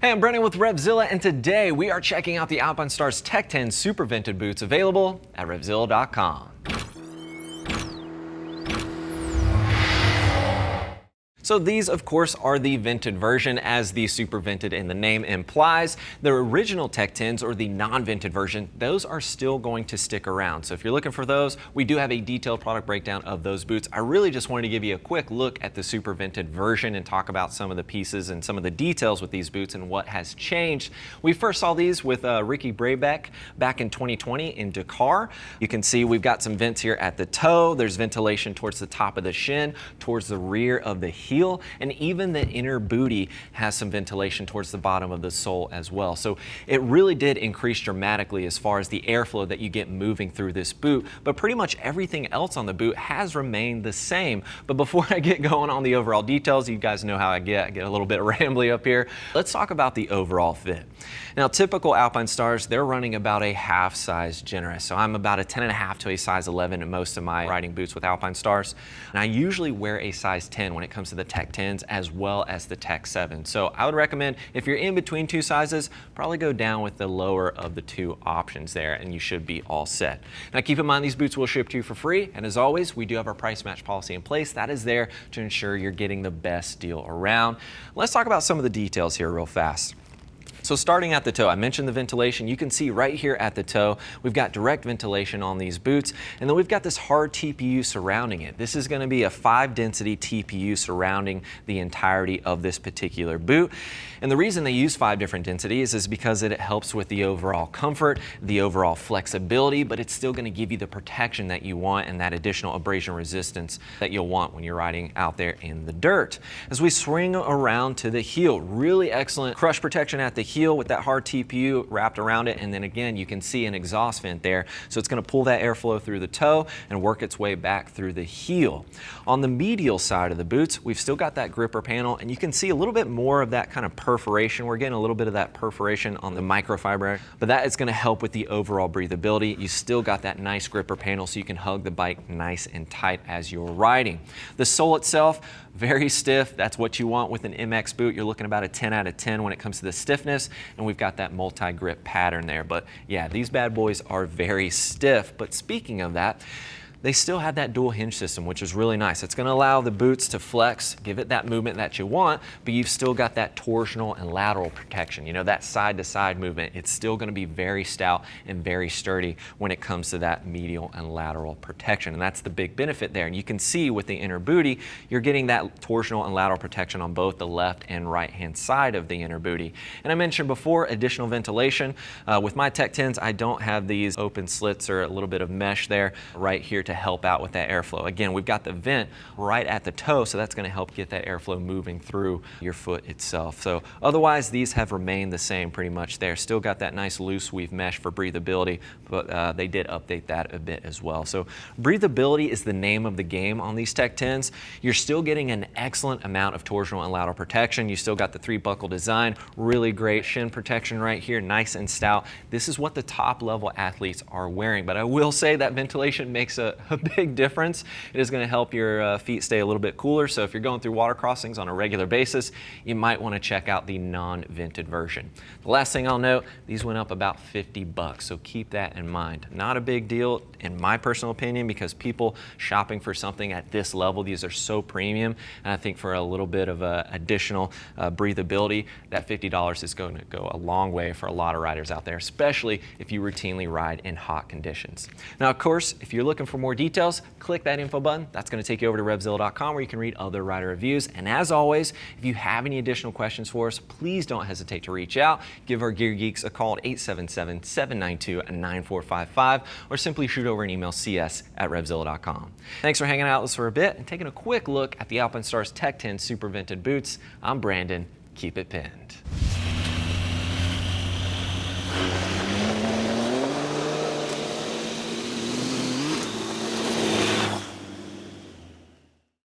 Hey, I'm Brendan with RevZilla, and today we are checking out the Alpinestars Tech 10 Supervented Boots available at RevZilla.com. So these, of course, are the vented version, as the Supervented in the name implies. The original Tech 10s, or the non-vented version, those are still going to stick around. So if you're looking for those, we do have a detailed product breakdown of those boots. I really just wanted to give you a quick look at the Supervented version and talk about some of the pieces and some of the details with these boots and what has changed. We first saw these with Ricky Braybeck back in 2020 in Dakar. You can see we've got some vents here at the toe. There's ventilation towards the top of the shin, towards the rear of the heel, and even the inner booty has some ventilation towards the bottom of the sole as well. So it really did increase dramatically as far as the airflow that you get moving through this boot, but pretty much everything else on the boot has remained the same. But before I get going on the overall details, you guys know how I get a little bit rambly up here. Let's talk about the overall fit. Now, typical Alpinestars, they're running about a half size generous. So I'm about a 10.5 to a size 11 in most of my riding boots with Alpinestars. And I usually wear a size 10 when it comes to the Tech 10s as well as the Tech 7. So I would recommend, if you're in between two sizes, probably go down with the lower of the two options there, and you should be all set. Now, keep in mind, these boots will ship to you for free. And as always, we do have our price match policy in place. That is there to ensure you're getting the best deal around. Let's talk about some of the details here real fast. So starting at the toe, I mentioned the ventilation. You can see right here at the toe, we've got direct ventilation on these boots, and then we've got this hard TPU surrounding it. This is going to be a 5 density TPU surrounding the entirety of this particular boot. And the reason they use 5 different densities is because it helps with the overall comfort, the overall flexibility, but it's still going to give you the protection that you want and that additional abrasion resistance that you'll want when you're riding out there in the dirt. As we swing around to the heel, really excellent crush protection at the heel with that hard TPU wrapped around it, and then again you can see an exhaust vent there, so it's going to pull that airflow through the toe and work its way back through the heel. On the medial side of the boots, we've still got that gripper panel, and you can see a little bit more of that kind of perforation. We're getting a little bit of that perforation on the microfiber, but that is going to help with the overall breathability. You still got that nice gripper panel, so you can hug the bike nice and tight as you're riding. The sole itself, very stiff. That's what you want with an MX boot. You're looking about a 10 out of 10 when it comes to the stiffness, and we've got that multi-grip pattern there. But yeah, these bad boys are very stiff. But speaking of that, they still have that dual hinge system, which is really nice. It's going to allow the boots to flex, give it that movement that you want, but you've still got that torsional and lateral protection. You know, that side-to-side movement. It's still going to be very stout and very sturdy when it comes to that medial and lateral protection, and that's the big benefit there. And you can see with the inner booty, you're getting that torsional and lateral protection on both the left and right-hand side of the inner booty. And I mentioned before, additional ventilation. With my Tech 10s, I don't have these open slits or a little bit of mesh there right here to help out with that airflow. Again, we've got the vent right at the toe, so that's going to help get that airflow moving through your foot itself. So otherwise, these have remained the same pretty much there. Still got that nice loose weave mesh for breathability, but they did update that a bit as well. So breathability is the name of the game on these Tech 10s. You're still getting an excellent amount of torsional and lateral protection. You still got the 3-buckle design, really great shin protection right here, nice and stout. This is what the top level athletes are wearing, but I will say that ventilation makes a big difference. It is going to help your feet stay a little bit cooler, so if you're going through water crossings on a regular basis, you might want to check out the non-vented version. The last thing I'll note, these went up about 50 bucks, so keep that in mind. Not a big deal in my personal opinion, because people shopping for something at this level, these are so premium, and I think for a little bit of additional breathability, that $50 is going to go a long way for a lot of riders out there, especially if you routinely ride in hot conditions. Now, of course, if you're looking for more details, click that info button. That's going to take you over to RevZilla.com, where you can read other rider reviews. And as always, if you have any additional questions for us, please don't hesitate to reach out. Give our Gear Geeks a call at 877-792-9455, or simply shoot over an email, cs@RevZilla.com. Thanks for hanging out with us for a bit and taking a quick look at the Alpinestars Tech 10 Supervented Boots. I'm Brandon. Keep it pinned.